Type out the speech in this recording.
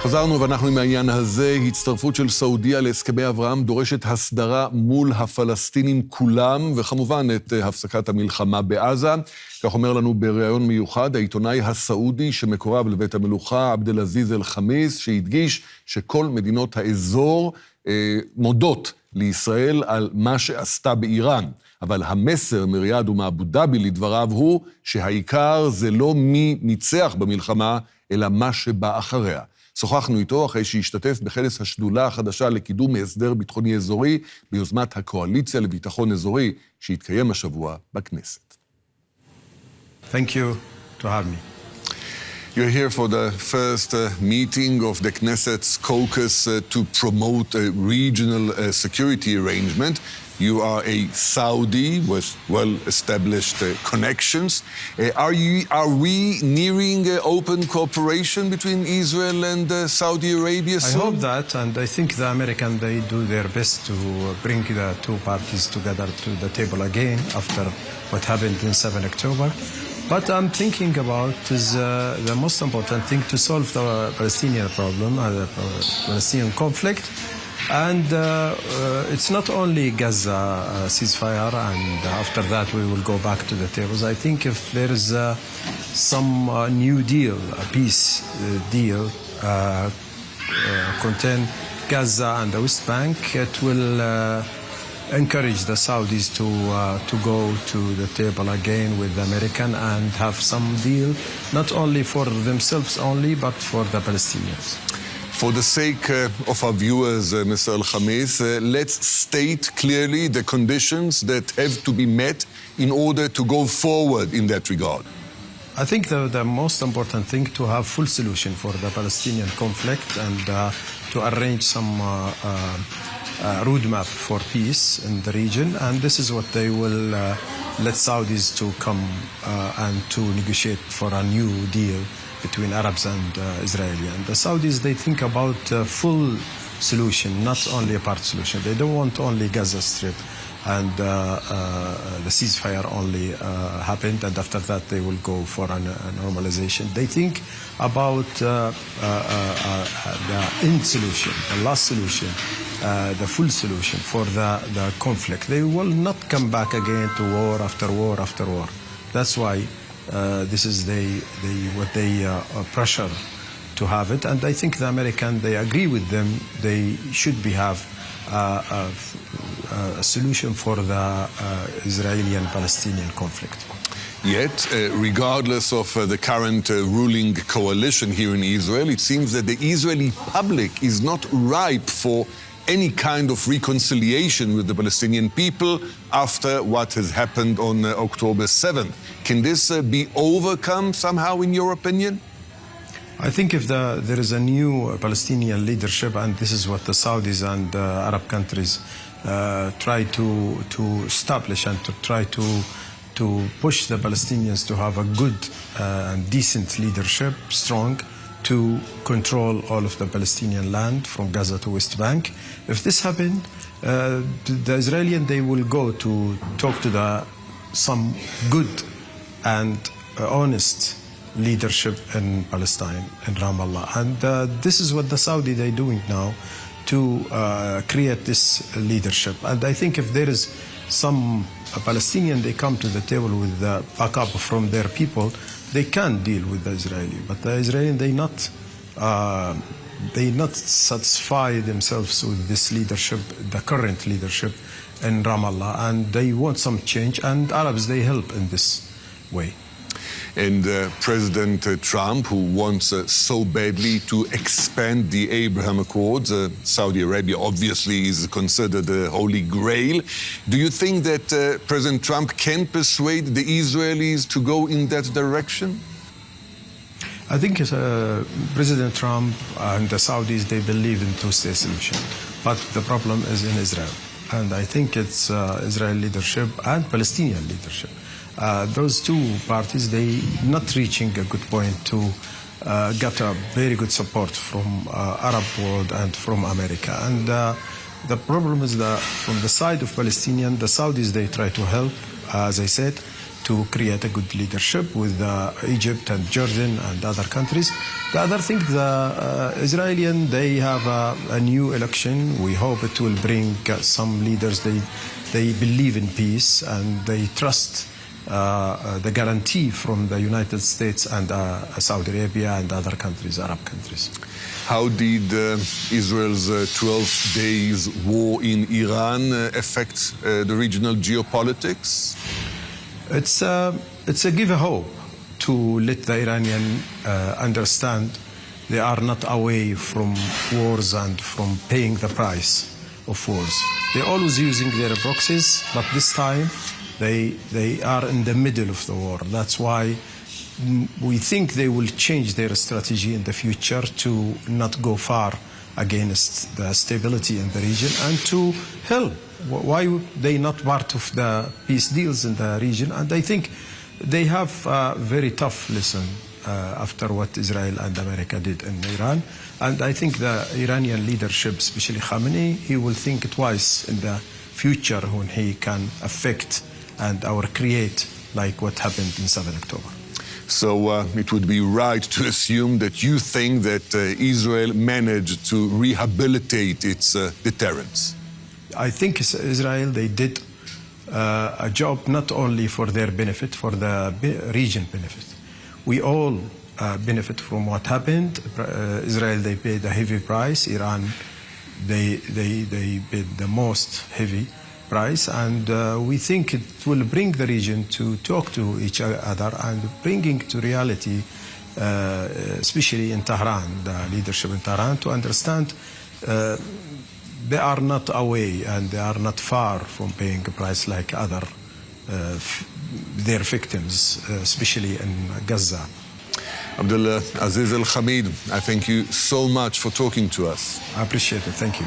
חזרנו ואנחנו עם העניין הזה. הצטרפות של סעודיה להסכמי אברהם דורשת הסדרה מול הפלסטינים כולם, וכמובן את הפסקת המלחמה בעזה. כך אומר לנו בראיון מיוחד העיתונאי הסעודי שמקורב לבית המלוכה, עבדלעזיז אל-חמיס, שהדגיש שכל מדינות האזור מודות לישראל על מה שעשתה באיראן. אבל המסר מריאד ומאבו דאבי לדבריו הוא שהעיקר זה לא מי ניצח במלחמה, אלא מה שבא אחריה. שוחחנו איתו אחרי שהשתתף בכנס השדולה החדשה לקידום הסדר ביטחוני אזורי ביוזמת הקואליציה לביטחון אזורי שהתקיים השבוע בכנסת. Thank you to have me. You're here for the first meeting of the Knesset's caucus to promote a regional security arrangement. You are a Saudi with well-established connections. Are we nearing open cooperation between Israel and Saudi Arabia soon? I hope that, and I think the Americans, they do their best to bring the two parties together to the table again after what happened in 7 October. But I'm thinking about is the most important thing to solve the Palestinian problem, the Palestinian conflict. And it's not only Gaza ceasefire, and after that we will go back to the tables. I think if there is some new deal, a peace deal, contain Gaza and the West Bank, it will encourage the Saudis to go to the table again with the American and have some deal, not only for themselves only, but for the Palestinians. For the sake of our viewers, Mr. Al-Khamis, let's state clearly the conditions that have to be met in order to go forward in that regard. I think the most important thing to have full solution for the Palestinian conflict and to arrange some roadmap for peace in the region, and this is what they will let Saudis to come and to negotiate for a new deal between Arabs and Israeli. And the Saudis, they think about a full solution, not only a part solution. They don't want only Gaza Strip and the ceasefire only happened, and after that they will go for a normalization. They think about the end solution, the last solution, the full solution for the conflict. They will not come back again to war after war after war. That's why this is what they pressure to have it, and I think the American, they agree with them. They should have a solution for the Israeli and Palestinian conflict. Yet, regardless of the current ruling coalition here in Israel, it seems that the Israeli public is not ripe for any kind of reconciliation with the Palestinian people after what has happened on October 7th. Can this be overcome somehow, in your opinion? I think if there is a new Palestinian leadership, and this is what the Saudis and Arab countries try to establish and to try to push the Palestinians to have a good and decent leadership, strong, to control all of the Palestinian land from Gaza to West Bank. If this happened, the Israelis, they will go to talk to some good and honest leadership in Palestine, in Ramallah. And this is what the Saudi they're doing now to create this leadership. And I think if there is some Palestinian, they come to the table with the backup from their people, they can deal with the Israeli. But the Israeli, they not satisfy themselves with this leadership, the current leadership in Ramallah, and they want some change, and Arabs, they help in this way. And President Trump, who wants so badly to expand the Abraham Accords, Saudi Arabia obviously is considered the Holy Grail. Do you think that President Trump can persuade the Israelis to go in that direction? I think President Trump and the Saudis, they believe in two-state solution. But the problem is in Israel. And I think it's Israel leadership and Palestinian leadership. Those two parties, they not reaching a good point to get a very good support from Arab world and from America. And the problem is that from the side of Palestinian, the Saudis, they try to help, as I said, to create a good leadership with Egypt and Jordan and other countries. The other thing, the Israelis, they have a new election. We hope it will bring some leaders. They believe in peace and they trust the guarantee from the United States and Saudi Arabia and other countries, Arab countries. How did Israel's 12 days war in Iran affect the regional geopolitics? It's a give a hope to let the Iranian understand they are not away from wars and from paying the price of wars. They're always using their proxies, but this time they are in the middle of the war. That's why we think they will change their strategy in the future to not go far against the stability in the region and to help. Why they not part of the peace deals in the region? And I think they have a very tough lesson after what Israel and America did in Iran. And I think the Iranian leadership, especially Khamenei, he will think twice in the future when he can affect and or create like what happened in 7 October. So it would be right to assume that you think that Israel managed to rehabilitate its deterrence. I think Israel, they did a job not only for their benefit, for the region benefit. We all benefit from what happened. Israel, they paid a heavy price. Iran, they paid the most heavy price. And we think it will bring the region to talk to each other and bringing to reality, especially in Tehran, the leadership in Tehran, to understand they are not away and they are not far from paying a price like other their victims, especially in Gaza. Abdullah Aziz Al-Hamid, I thank you so much for talking to us. I appreciate it. Thank you.